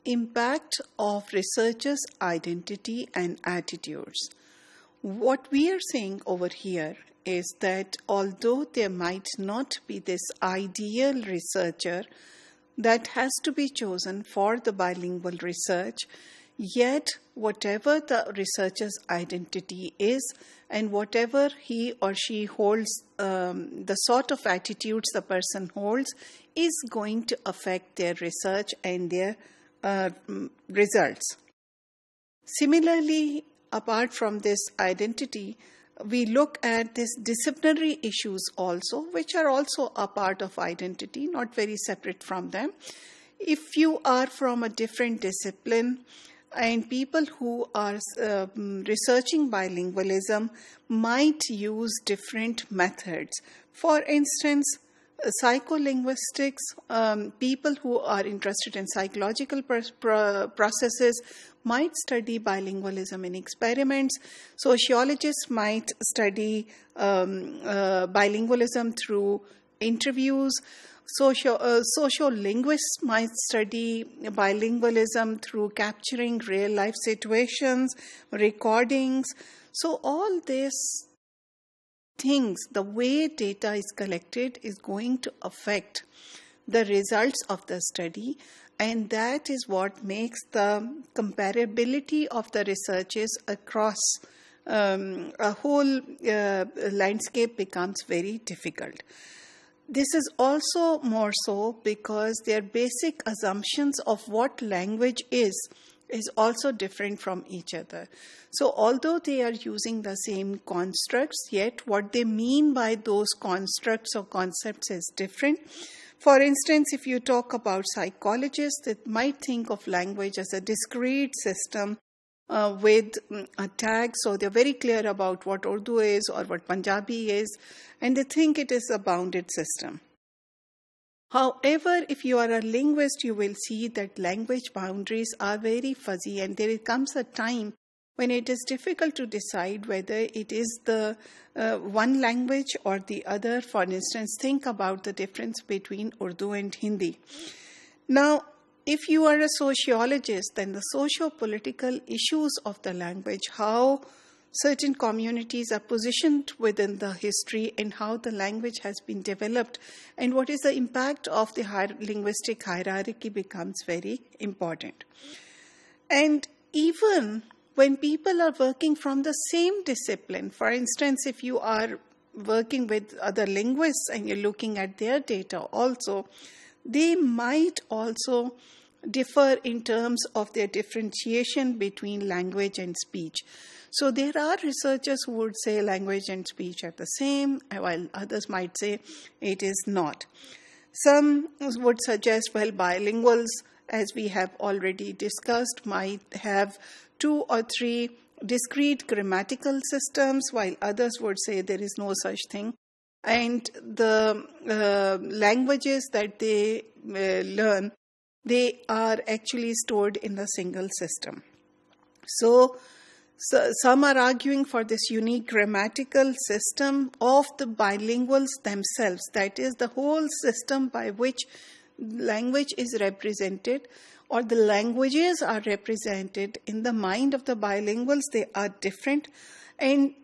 impact of researchers' identity and attitudes. What we are saying over here is that although there might not be this ideal researcher that has to be chosen for the bilingual research, yet whatever the researcher's identity is and whatever he or she holds, the sort of attitudes the person holds is going to affect their research and their results. Similarly, apart from this identity, we look at these disciplinary issues also, which are also a part of identity, not very separate from them. If you are from a different discipline, and people who are researching bilingualism might use different methods. For instance, psycholinguistics, people who are interested in psychological processes might study bilingualism in experiments. Sociologists might study bilingualism through interviews. Sociolinguists might study bilingualism through capturing real-life situations, recordings. So all these things, the way data is collected is going to affect the results of the study, and that is what makes the comparability of the researches across a whole landscape becomes very difficult. This is also more so because their basic assumptions of what language is also different from each other. So although they are using the same constructs, yet what they mean by those constructs or concepts is different. For instance, if you talk about psychologists, they might think of language as a discrete system with a tag. So they're very clear about what Urdu is or what Punjabi is, and they think it is a bounded system. However, if you are a linguist, you will see that language boundaries are very fuzzy, and there comes a time when it is difficult to decide whether it is the one language or the other. For instance, think about the difference between Urdu and Hindi. Now, if you are a sociologist, then the socio-political issues of the language, how certain communities are positioned within the history and how the language has been developed and what is the impact of the linguistic hierarchy becomes very important. And even when people are working from the same discipline, for instance, if you are working with other linguists and you're looking at their data also, they might also differ in terms of their differentiation between language and speech. So there are researchers who would say language and speech are the same, while others might say it is not. Some would suggest, well, bilinguals, as we have already discussed, might have 2 or 3 discrete grammatical systems, while others would say there is no such thing. And the languages that they learn, they are actually stored in a single system. So some are arguing for this unique grammatical system of the bilinguals themselves. That is the whole system by which language is represented, or the languages are represented in the mind of the bilinguals. They are different, and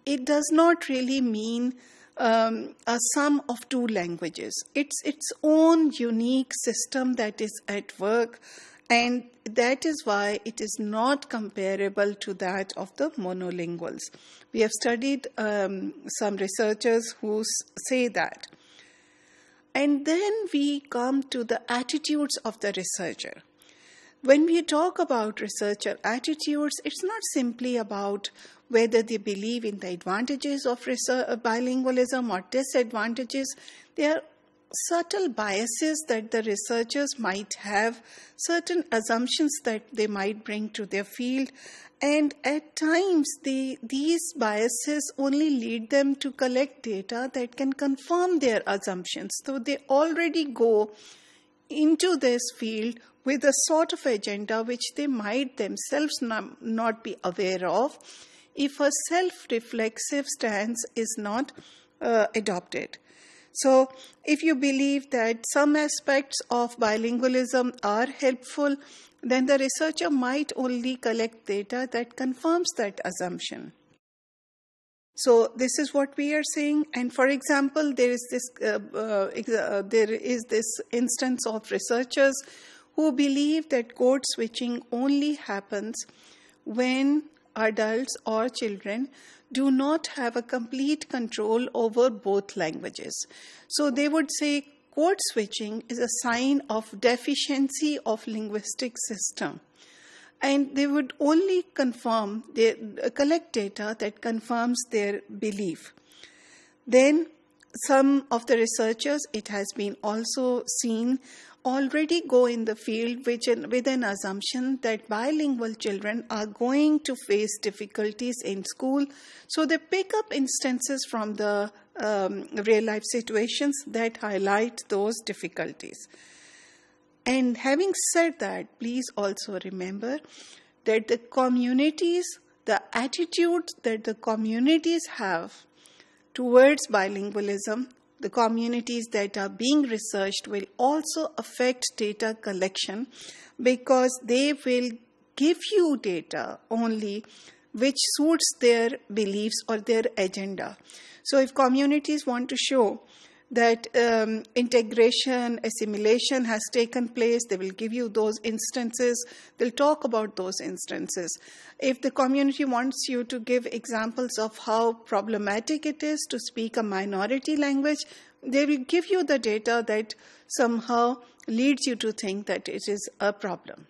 it does not really mean a sum of 2 languages. It's its own unique system that is at work, and that is why it is not comparable to that of the monolinguals. We have studied some researchers who say that. And then we come to the attitudes of the researcher. When we talk about researcher attitudes, it's not simply about whether they believe in the advantages of bilingualism or disadvantages. There are subtle biases that the researchers might have, certain assumptions that they might bring to their field, and at times these biases only lead them to collect data that can confirm their assumptions. So they already go into this field with a sort of agenda which they might themselves not be aware of if a self-reflexive stance is not adopted. So if you believe that some aspects of bilingualism are helpful, then the researcher might only collect data that confirms that assumption. So this is what we are saying. And for example, there is this instance of researchers who believe that code switching only happens when adults or children do not have a complete control over both languages. So they would say code switching is a sign of deficiency of linguistic system. And they would only collect data that confirms their belief. Then some of the researchers, it has been also seen, already go in the field with an assumption that bilingual children are going to face difficulties in school. So they pick up instances from the real-life situations that highlight those difficulties. And having said that, please also remember that the attitude that the communities have towards bilingualism, the communities that are being researched will also affect data collection, because they will give you data only which suits their beliefs or their agenda. So if communities want to show that integration, assimilation has taken place, they will give you those instances. They'll talk about those instances. If the community wants you to give examples of how problematic it is to speak a minority language, they will give you the data that somehow leads you to think that it is a problem.